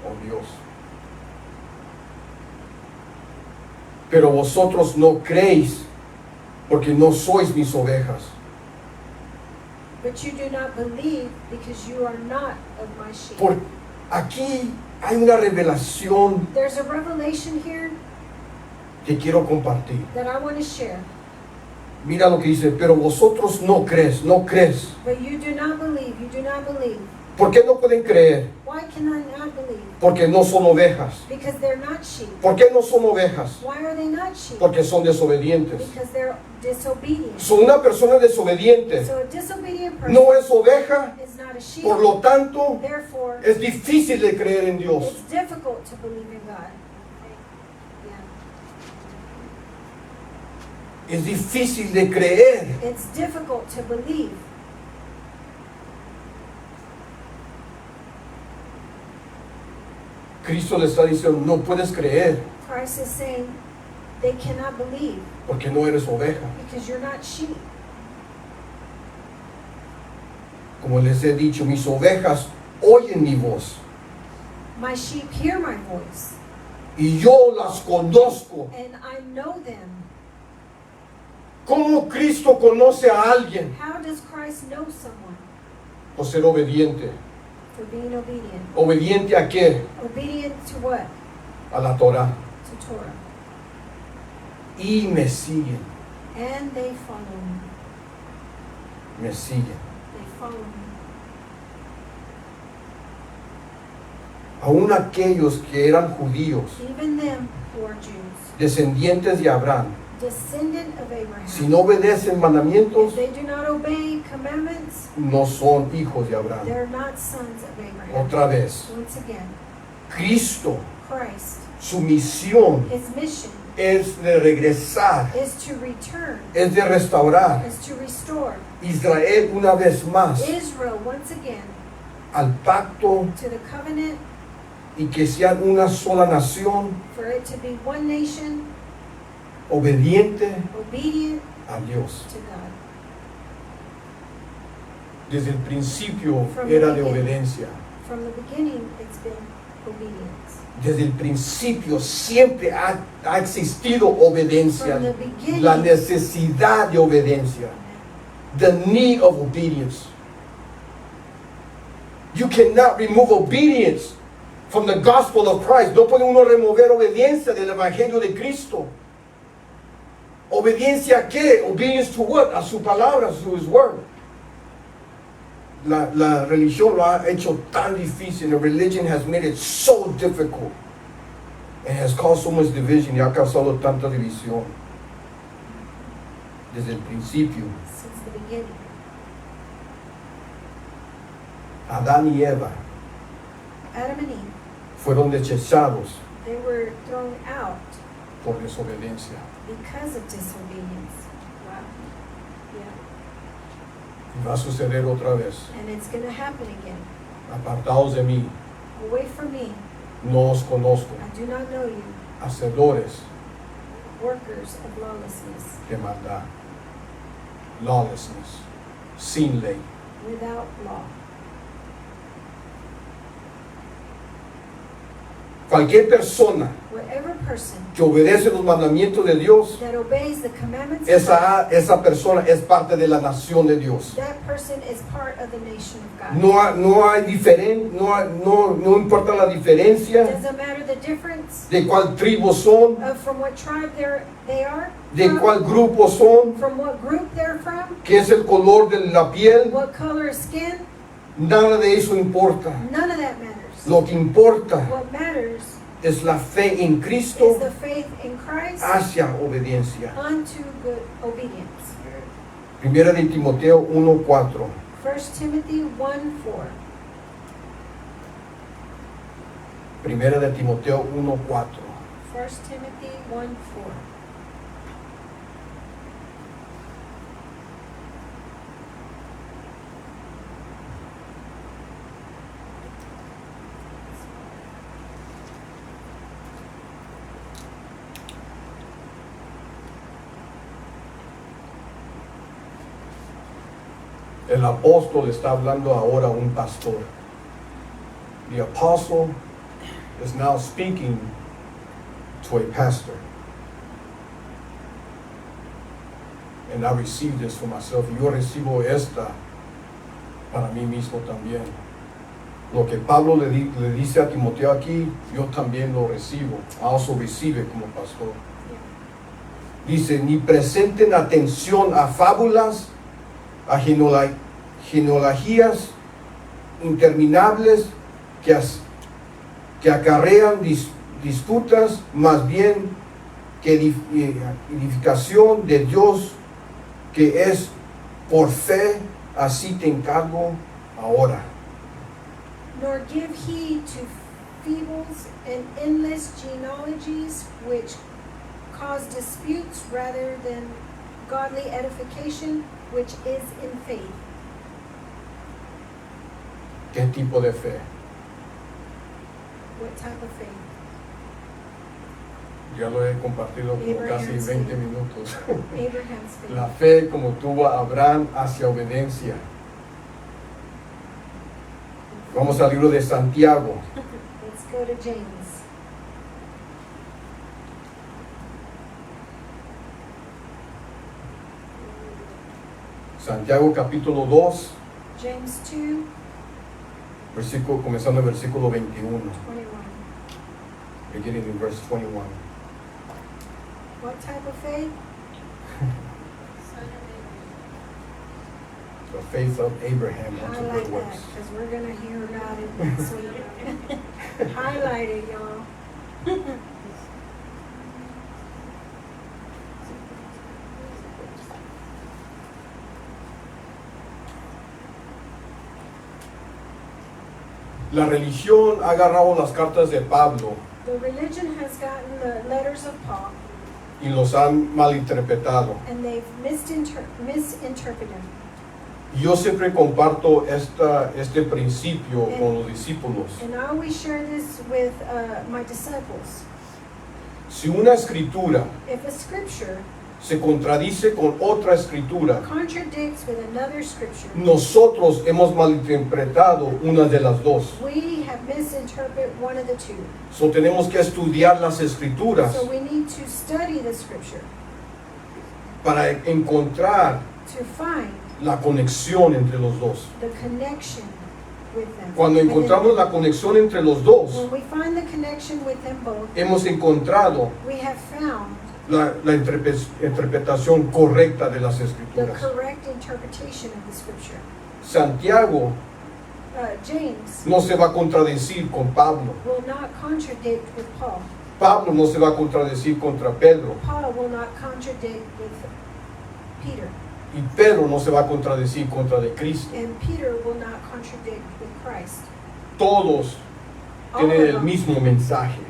o Dios. Pero vosotros no creéis porque no sois mis ovejas. But you do not believe because you are not of my sheep. Por aquí hay una revelación There's a revelation here que quiero compartir. that I want to share. Mira lo que dice, pero vosotros no crees, no crees. But you do not believe, you do not believe. ¿Por qué no pueden creer? Why can I not believe? Porque no son ovejas. Because they're not sheep. ¿Por qué no son ovejas? Why are they not sheep? Porque son desobedientes. Because they're disobedient. Son una persona desobediente. So a disobedient person No es oveja, is not a sheep. por lo tanto, Therefore, es difícil de creer en Dios. it's difficult to believe in God. Yeah. Es difícil de creer. It's difficult to believe. Cristo le está diciendo, no puedes creer Christ is saying they cannot believe porque no eres oveja. because you're not sheep. Como les he dicho, mis ovejas oyen mi voz My sheep hear my voice, y yo las conozco. and I know them. ¿Cómo Cristo conoce a alguien? How does Christ know someone? Por ser obediente. For being obedient. ¿Obediente a qué? Obedient to what? A la Torah. To Torah. Y me siguen, And they follow me. me siguen. They follow me. Aún aquellos que eran judíos, Even them who are Jews, descendientes de Abraham, descendant of Abraham. si no obedecen mandamientos, If they do not obey commandments, no son hijos de Abraham. they're not sons of Abraham. Otra vez, Once again, Cristo, Christ, su misión his mission es de regresar, is to return, es de restaurar is to restore Israel una vez más Israel once again al pacto to the covenant, y que sean una sola nación for it to be one nation, obediente obedient a Dios. to God. Desde el principio era de obediencia. From the beginning, it's been obedience. Desde el principio siempre ha existido obediencia, From the beginning. la necesidad de obediencia, the need of obedience. You cannot remove obedience from the gospel of Christ. No puede uno remover obediencia del evangelio de Cristo. ¿Obediencia a qué? Obedience to what? A su palabra, to his word. La religión lo ha hecho tan difícil. The religion has made it so difficult. It has caused so much division y ha causado tanta división. Desde el principio, Since the beginning, Adán y Eva Adam and Eve, fueron desechados they were thrown out por desobediencia. because of disobedience. Wow. Yeah. Y va a suceder otra vez. And it's going to happen again. Apartaos de mí, Away from me, no os conozco. I do not know you, Hacedores workers of lawlessness, de maldad. Lawlessness. Sin ley. without law. Cualquier persona Whatever person que obedece los mandamientos de Dios, that obeys the commandments of God, esa persona es parte de la nación de Dios. that person is part of the nation of God. No importa la diferencia Doesn't matter the difference de cuál tribu son, of from what tribe they are, de from, cuál grupo son, from what group they're from, qué es el color de la piel. what color of skin. Nada de eso importa. None of that matters. Lo que importa What matters es la fe en is Cristo the faith in Christ hacia obediencia. unto good obedience. Primera de Timoteo 1:4. 1 Timothy 1:4. Primera de Timoteo 1:4. 1 Timothy 1:4. El apóstol está hablando ahora a un pastor. The apostle is now speaking to a pastor. And I received this for myself. Yo recibo esta para mí mismo también. Lo que Pablo le dice a Timoteo aquí, yo también lo recibo. I also receive it como pastor. Dice, ni presten atención a fábulas, a genealogías interminables que acarrean disputas, más bien que edificación de Dios, que es por fe, así te encargo ahora. Nor give heed to fables and endless genealogies which cause disputes rather than godly edification, which is in faith. ¿Qué tipo de fe? What type of faith? Ya lo he compartido por casi Abraham's 20 faith. minutos. Abraham's faith. La fe como tuvo Abraham hacia obediencia. Vamos al libro de Santiago. Let's go to James. Santiago capítulo 2, James 2, comenzando el versículo 21. 21. Beginning in verse 21. What type of faith? The faith of Abraham unto Highlight good that, works. because we're going to hear about it next week. Highlight it, y'all. La religión ha agarrado las cartas de Pablo The religion has gotten the letters of Paul, y los han malinterpretado. and they've misinterpreted them. Yo siempre comparto este principio con los discípulos. And I always share this with my disciples. Si una escritura If a scripture se contradice con otra escritura, contradicts with another scripture, nosotros hemos malinterpretado una de las dos. we have misinterpreted one of the two. So tenemos que estudiar las escrituras So we need to study the scripture para encontrar to find la conexión entre los dos. the connection with them. Cuando encontramos la conexión entre los dos, When we find the connection with them both, hemos encontrado we have found la interpretación correcta de las the escrituras. correct interpretation of the scripture. Santiago James no se va a contradecir con Pablo. will not contradict with Paul. Pablo no se va a contradecir contra Pedro. Paul will not contradict with Peter. Y Pedro no se va a contradecir contra de Cristo. And Peter will not contradict with Christ. Todos All tienen of el them, mismo mensaje.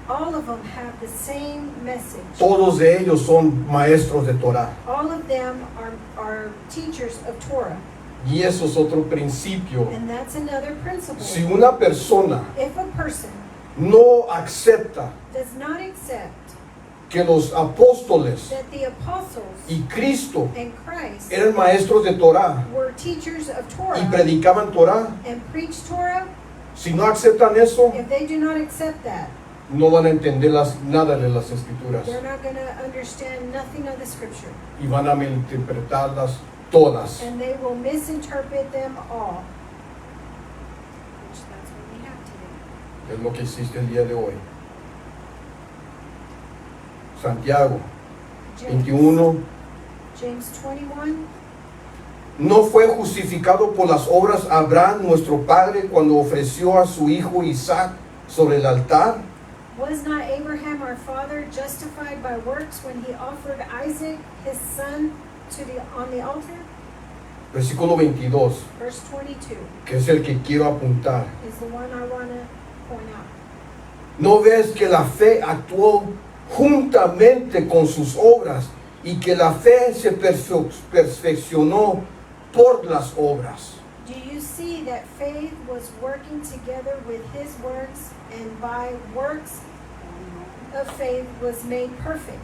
all of them have the same message. Todos de ellos son maestros de Torah. All of them are teachers of Torah. Y eso es otro principio. And that's another principle. Si una persona If a person no acepta does not accept que los apóstoles that the apostles y Cristo and Christ eran maestros de Torah were teachers of y Torah predicaban Torah, and preached Torah, si no aceptan eso, if they do not accept that, no van a entender nada de las escrituras they're not going to understand nothing of the scripture. y van a malinterpretarlas todas. And they will misinterpret them all. Which that's what we have today. Es lo que existe el día de hoy. Santiago James, 21, James 21, ¿No fue justificado por las obras Abraham, nuestro padre, cuando ofreció a su hijo Isaac sobre el altar? Was not Abraham our father justified by works when he offered Isaac, his son, on the altar? Versículo 22, Verse 22 que es el que quiero apuntar. is the one I want to point out. ¿No ves que la fe actuó juntamente con sus obras y que la fe se perfeccionó por las obras? Do you see that faith was working together with his works, and by works of faith was made perfect?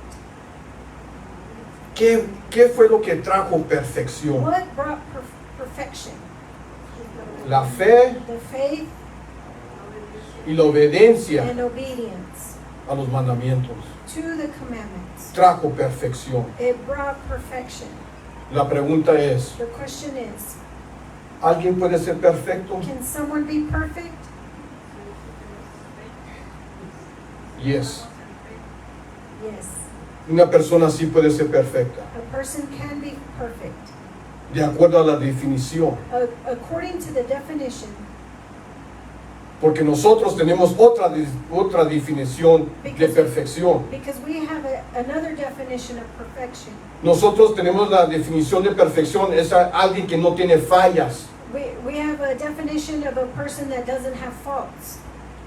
¿Qué fue lo que trajo perfección? What brought perfection? La fe The faith y la obediencia and obedience a los mandamientos to the commandments. trajo perfección. It brought perfection. La pregunta es, The question is, ¿alguien puede ser perfecto? can someone be perfect? Yes. Yes. Una persona sí puede ser perfecta, A person can be perfect. de acuerdo a la definición. According to the definition, Porque nosotros tenemos otra definición de perfección. because we have another definition of perfection. Nosotros tenemos la definición de perfección, es alguien que no tiene fallas. We have a definition of a person that doesn't have faults.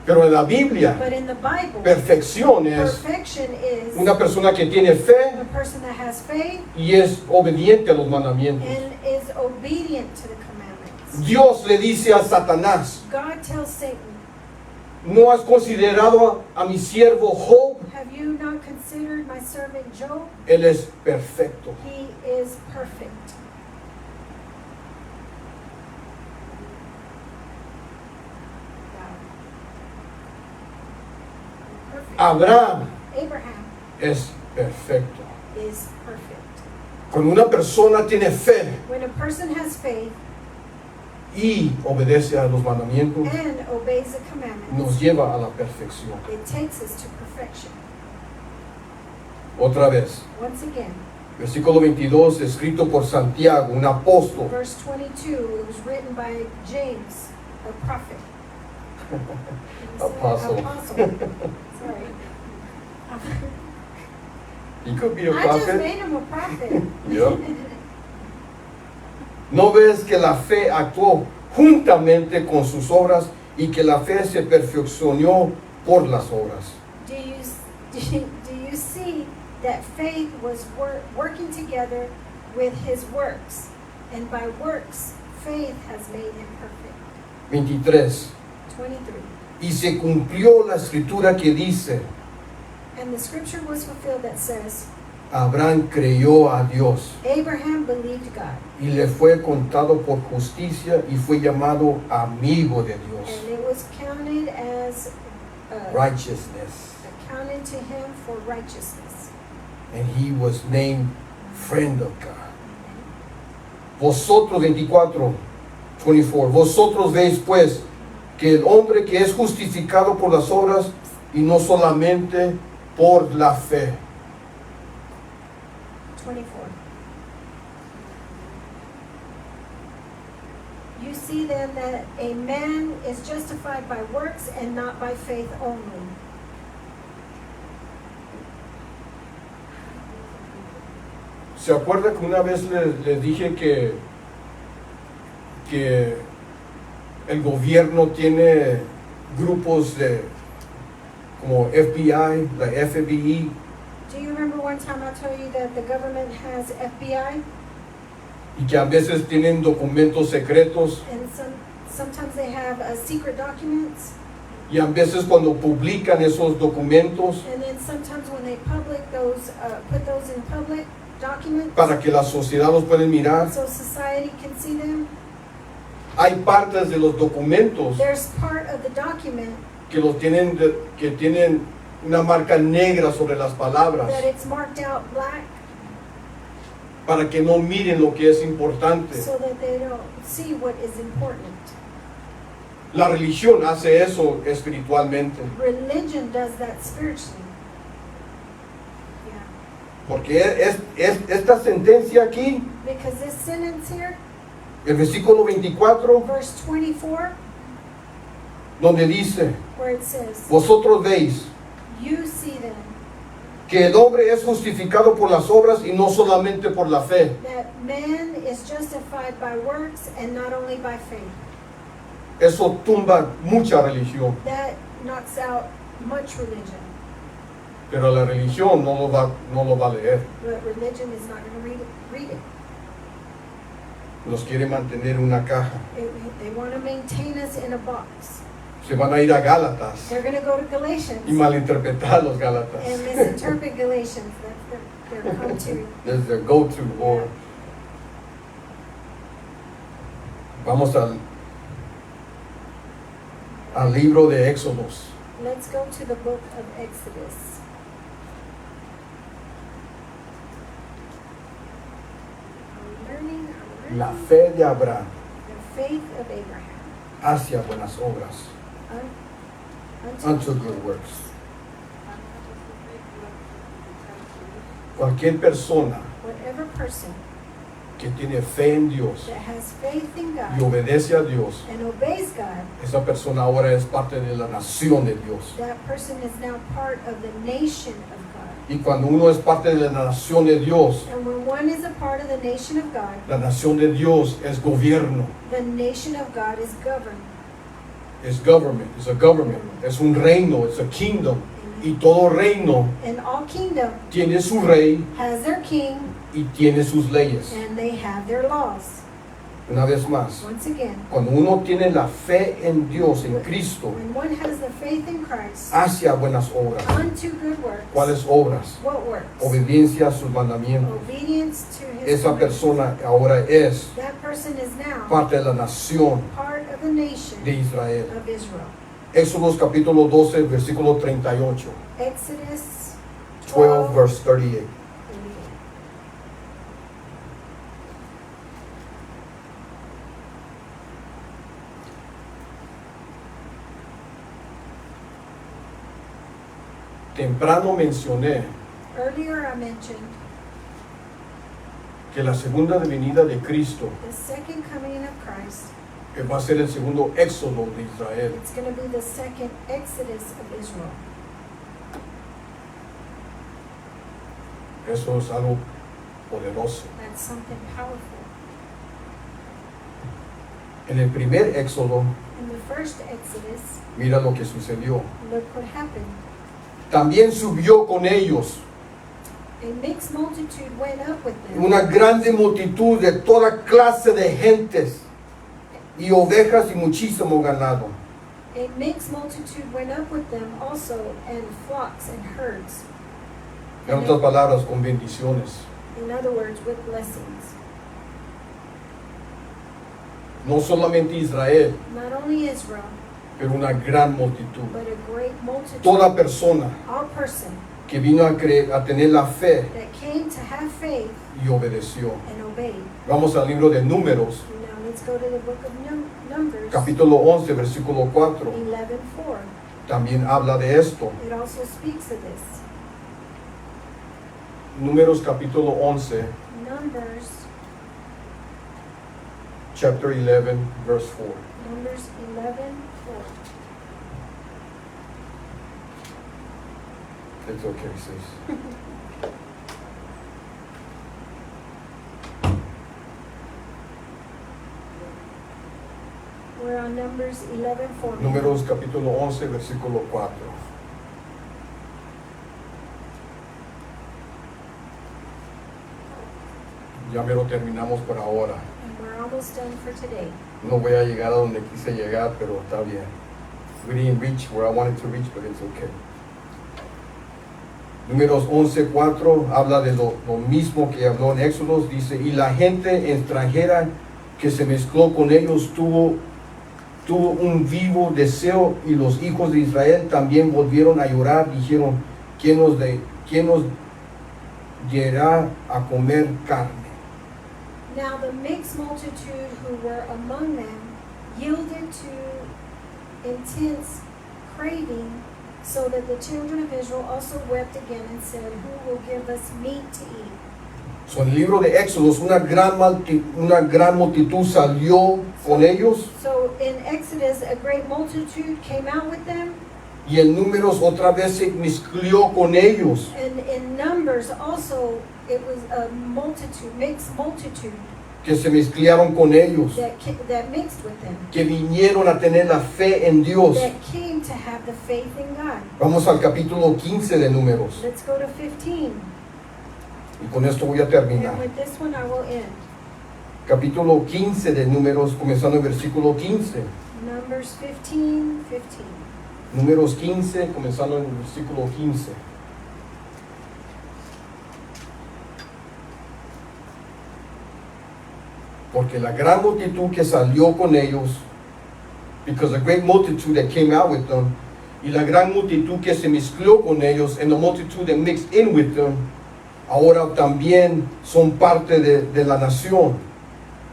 Pero en la Biblia, But in the Bible, perfección es perfection is una persona que tiene fe a person that has faith y es obediente a los mandamientos. and is obedient to the commandments. Dios le dice a Satanás, God tells Satan, ¿no has considerado a mi siervo Job? have you not considered my servant Job? Él es perfecto. He is perfect. Perfect. Abraham Abraham es perfecto. is perfect. Cuando una persona tiene fe When a person has faith y obedece a los mandamientos, and obeys the commandments, nos lleva a la perfección. it takes us to perfection. Otra vez, Once again, versículo 22, escrito por Santiago, un apóstol. verse 22, it was written by James, a prophet. Apostle. Apostle. Sorry. He could be a I just prophet. made him a prophet. Yeah. ¿No ves que la fe actuó juntamente con sus obras y que la fe se perfeccionó por las obras? Do you see that faith was working together with his works, and by works faith has made him perfect? 23. 23. Y se cumplió la escritura que dice, And the scripture was fulfilled that says, Abraham creyó a Dios Abraham believed God, y le fue contado por justicia y fue llamado amigo de Dios. and it was counted as Righteousness. accounted to him for righteousness. And he was named friend of God. Vosotros, 24, vosotros veis pues que el hombre que es justificado por las obras y no solamente por la fe. 24. You see then that a man is justified by works and not by faith only. ¿Se acuerda que una vez les dije que el gobierno tiene grupos de como FBI, la FBI, Do you remember one time I told you that the government has FBI, y que a veces tienen documentos secretos, and sometimes they have secret documents, y a veces cuando publican esos documentos and then sometimes when they put those in public documents, para que la sociedad los pueda mirar, so society can see them, hay partes de los documentos there's part of the document que tienen una marca negra sobre las palabras that it's marked out black para que no miren lo que es importante. so that they don't see what is important. La religión hace eso espiritualmente, Religion does that spiritually. Yeah. porque esta sentencia aquí Because this sentence here El versículo 24, verse 24, donde dice, where it says, vosotros veis you see then que el hombre es justificado por las obras y no solamente por la fe. that man is justified by works and not only by faith. Eso tumba mucha religión, That knocks out much religion, pero la religión no lo va a leer. but religion is not going to read it. Nos quiere mantener en una caja. They want to maintain us in a box. Se van a ir a Gálatas They're going to go to Galatians y malinterpretar los Gálatas. and misinterpret Galatians. That's their go-to. Desde their go-to. Or vamos al libro de Éxodos. Let's go to the book of Exodus. I'm learning La fe de Abraham the faith of Abraham hacia buenas obras, unto good works. Cualquier persona whatever person que tiene fe en Dios that has faith in y God obedece a Dios, and obeys God, esa persona ahora es parte de la nación de Dios. that person is now part of the nation of God. Y cuando uno es parte de la nación de Dios, And when one is a part of the nation of God, la nación de Dios es gobierno, the nation of God is governed. es government, es a government, es un reino, es a kingdom. Y todo reino And all kingdom tiene su rey has their king y tiene sus leyes. and they have their laws. Una vez más, Once again, cuando uno tiene la fe en Dios, en Cristo, when one has the faith in Christ hacia buenas obras. unto good works, ¿Cuáles obras? what works? Obediencia a sus mandamientos. Obedience to his Esa commandments. persona ahora es That person is now parte de la nación part of the nation de Israel. of Israel. Éxodos capítulo 12, versículo 38. Exodus 12, verse 38. Temprano mencioné Earlier I mentioned que la segunda venida de Cristo the second coming of Christ. va a ser el segundo éxodo de Israel. It's going to be the second Exodus of Israel. Eso es algo poderoso. That's something powerful. En el primer éxodo, In the first Exodus, mira lo que sucedió. look what happened. También subió con ellos A mixed multitude went up with them. una grande multitud de toda clase de gentes y ovejas y muchísimo ganado. A mixed multitude went up with them also, and flocks and herds. En otras palabras, con bendiciones. In other words, with blessings. No solamente Israel, Not only Israel, pero una gran multitud. but a great multitude. Toda persona All person que vino a tener la fe that came to have faith y obedeció. and obeyed. Vamos al libro de Números, Now let's go to the book of Numbers, capítulo 11, versículo 4. 11:4. También habla de esto. It also speaks of this. Números capítulo 11, Numbers, chapter 11, verse 4. Numbers 11:4. It's okay, sis. We're on Numbers 11:4. Números capítulo 11, versículo 4. Ya me lo terminamos por ahora. And we're almost done for today. No voy a llegar a donde quise llegar, pero está bien. We didn't reach where I wanted to reach, but it's okay. Números 11:4 habla de lo mismo que habló en Éxodos. Dice, y la gente extranjera que se mezcló con ellos tuvo un vivo deseo, y los hijos de Israel también volvieron a llorar. Dijeron, ¿quién nos diera a comer carne? Now the mixed multitude who were among them yielded to intense craving, so that the children of Israel also wept again and said, who will give us meat to eat? So, en el libro de Éxodos, una gran multitud salió con ellos, So in Exodus, a great multitude came out with them, y en Números otra vez se mezcló con ellos. and in Numbers also it was a multitude, mixed multitude Que se mezclaron con ellos, that mixed with them, que vinieron a tener la fe en Dios. that came to have the faith in God. Vamos al capítulo 15 de Números, Let's go to 15, y con esto voy a terminar. and with this one I will end. Capítulo 15 de Números, comenzando el versículo 15. Numbers 15:15. Números 15, comenzando en el versículo 15. Porque la gran multitud que salió con ellos, because the great multitude that came out with them, y la gran multitud que se mezcló con ellos, and the multitude that mixed in with them, ahora también son parte de la nación.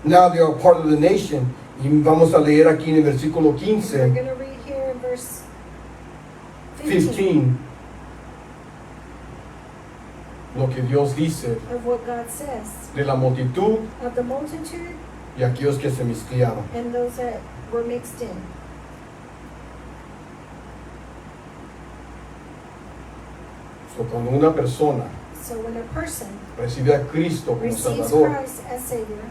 Now they are part of the nation. Y vamos a leer aquí en el versículo We're 15. going to read here in verse 15, lo que Dios dice of what God says. de la multitud Of the multitude y aquellos que se mezclaron. and those that were mixed in. So, cuando una persona So when a person recibe a Cristo como receives Salvador, Christ as Savior,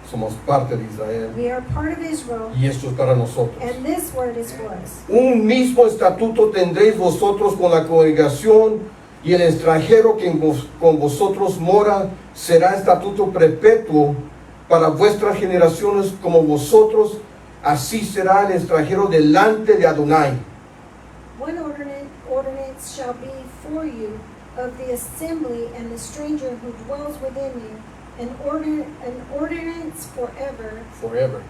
somos parte de Israel, we are part of Israel, y esto es para nosotros. and this word is for us. Un mismo estatuto tendréis vosotros con la congregación, y el extranjero que con vosotros mora será estatuto perpetuo para vuestras generaciones como vosotros, así será el extranjero delante de Adonai. One ordinance shall be for you of the assembly and the stranger who dwells within you, an ordinance forever, forever,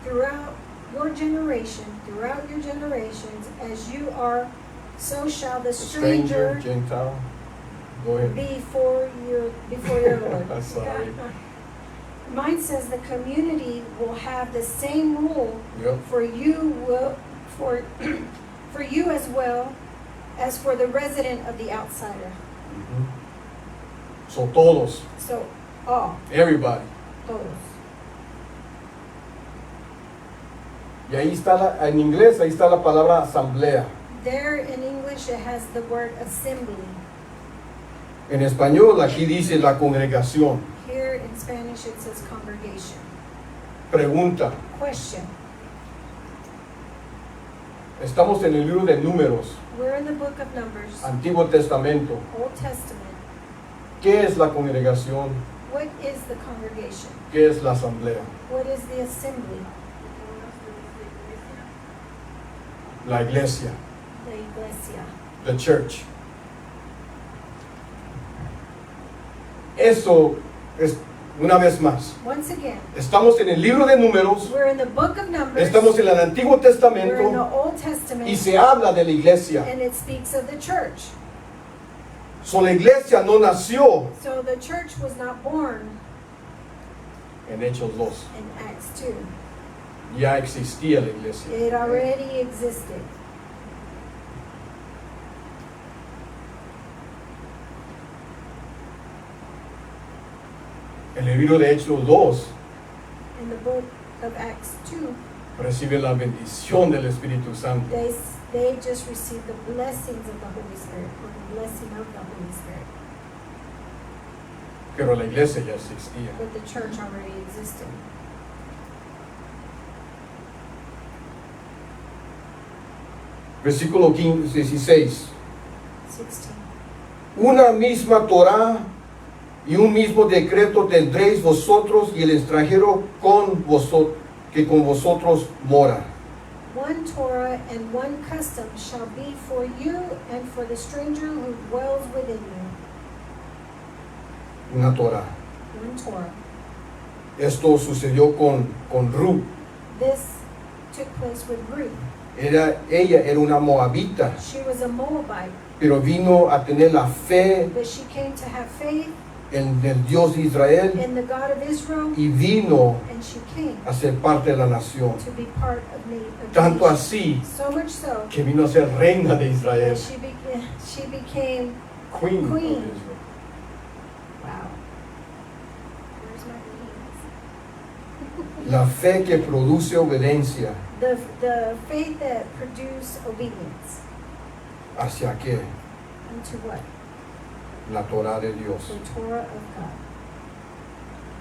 throughout your generations, as you are, so shall the stranger Gentile. Go ahead. before your Lord. I'm sorry. Mine says the community will have the same rule Yep. for you as well as for the resident of the outsider. Mhm. So todos, So all, everybody. todos. Y ahí está en inglés, ahí está la palabra asamblea. There in English it has the word assembly. En español aquí dice la congregación. Here in Spanish it says congregation. Pregunta, Question. estamos en el libro de Números, We're in the book of Numbers, Antiguo Testamento. Old Testament. ¿Qué es la congregación? What is the congregation? ¿Qué es la asamblea? What is the assembly? La iglesia, The iglesia. the church. Eso es, una vez más, Once again, estamos en el libro de Números, we're in the book of Numbers. estamos en el Antiguo We're in the Testamento Old Testament. y se habla de la iglesia. And it speaks of the church. So, la iglesia no nació So the church was not born en Hechos 2. in Acts 2. Ya existía la iglesia. It already existed. En el libro de Hechos 2 In the book of Acts 2, recibe la bendición del Espíritu Santo. they just received the blessings of the Holy Spirit, or the blessing of the Holy Spirit. Pero la iglesia ya existía. But the church already existed. Versículo 15, 16. 16. Una misma Torá y un mismo decreto tendréis vosotros y el extranjero que con vosotros mora. One Torah and one custom shall be for you and for the stranger who dwells within you. Una Torá. One Torah. Esto sucedió con Ruth. This took place with Ruth. Ella era una moabita, She was a Moabite, pero vino a tener la fe but she came to have faith en el Dios de Israel in the God of Israel, y vino and she came a ser parte de la nación. to be part of me. Tanto así So much so que vino a ser reina de Israel. that she became Queen of Queen. Israel. wow. La fe que produce obediencia. The faith that produce obedience. ¿Hacia qué? Unto what? La Torah de Dios. The Torah of God.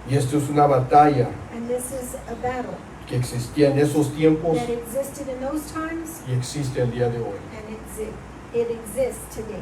Y esto es una batalla And this is a battle que existía en esos tiempos that existed in those times y existe el día de hoy. and it exists today.